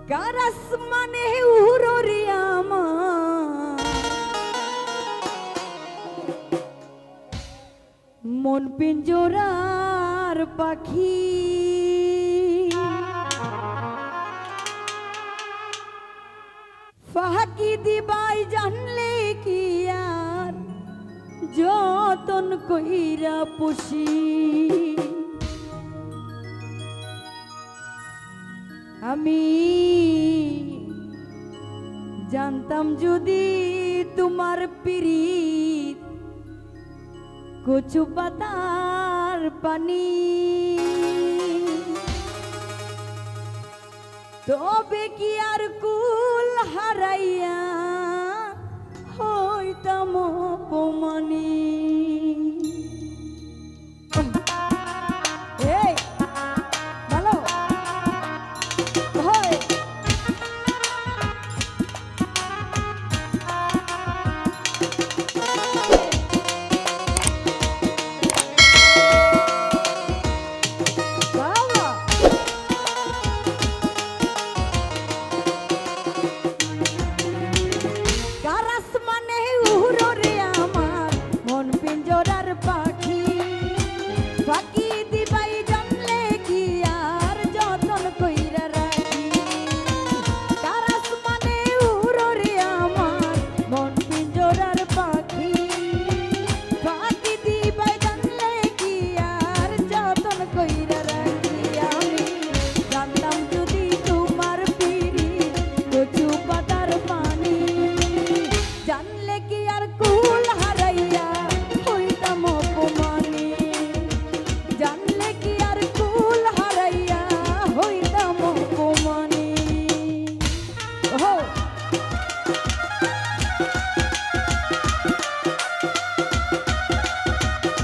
Karras মানে উহুররে আমার মন পিঞ্জরার পাখি ফাঁকি দিবাই জানলে কি আর যতন কইরা পুষি আমি জানতাম যদি তোমার পিরিত কচু পাতার পানি তবে কি আর কুল হারাইয়া হইতাম অপমানী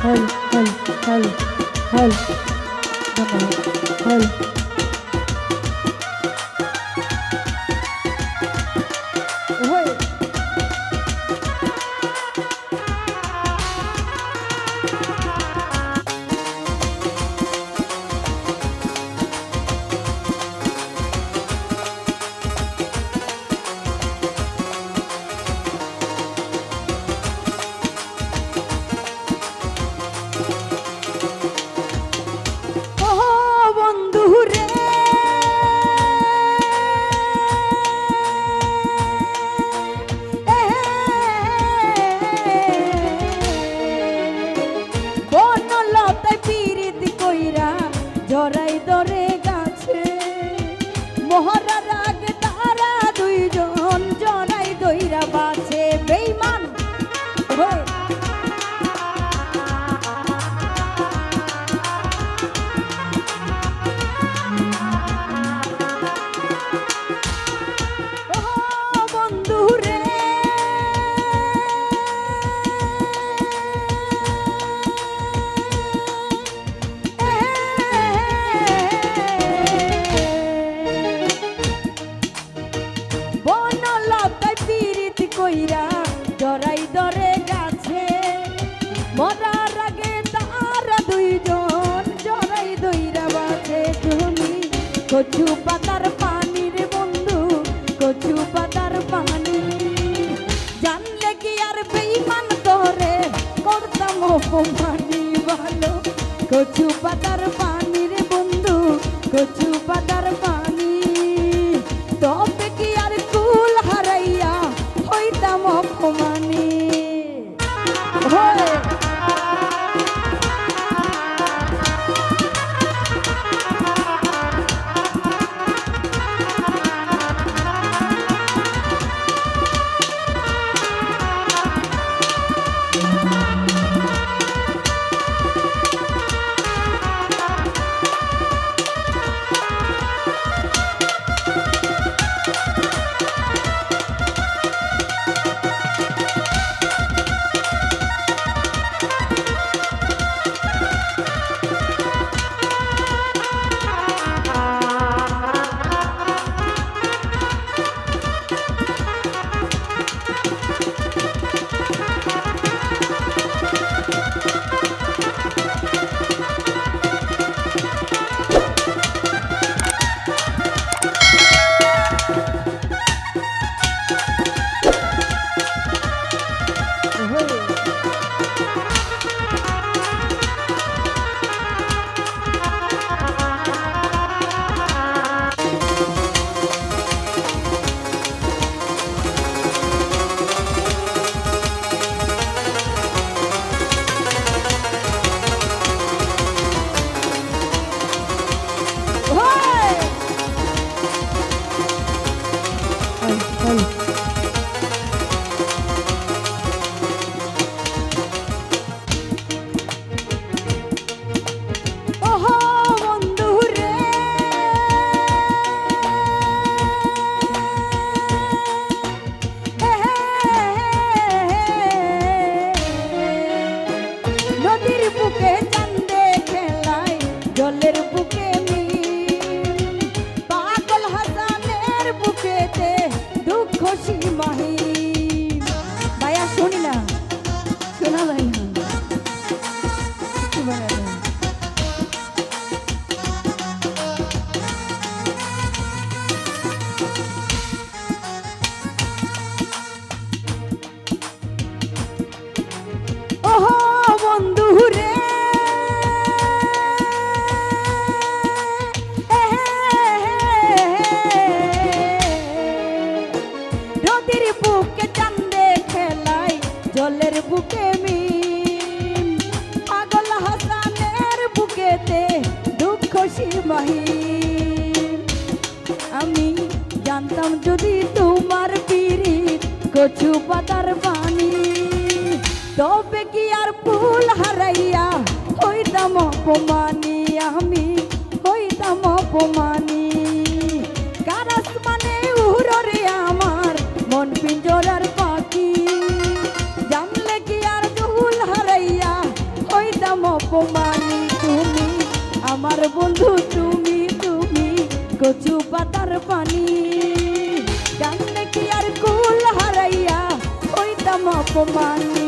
hal hal জরাই দরে গাছে মোহরার আগে তারা দুইজন জরাই দইরা বাছে বেঈমান বন্ধু রে কইরা জরাই দরে গাছে মরার আগে তারা দুইজন জরাই দইরা বাছে তুমি কচু পাতার পানি রে বন্ধু কচু পাতার পানি জানলে কি আর বেঈমান তোরে করতাম অপমানি ভালো কচু পাতার পানি রে বন্ধু কচু পাতার পানি তবে কি আর কুল হারাইয়া হইতাম অপমানী মাহির। আমি জানতাম যদি তোমার পিরিত কচু পাতার পানি, তবে কি আর ফুল হারাইয়া হইতাম অপমানি, আমি হইতাম অপমানি। কারাস মানে উড়রে আমার মন পিঞ্জরার পাখি, জানলে কি আর ফুল হারাইয়া হইতাম অপমানি। তুমি আমার বন্ধু, তুমি তুমি কচু পাতার পানি, জানলে কি আর কুল হারাইয়া হইতাম অপমানি।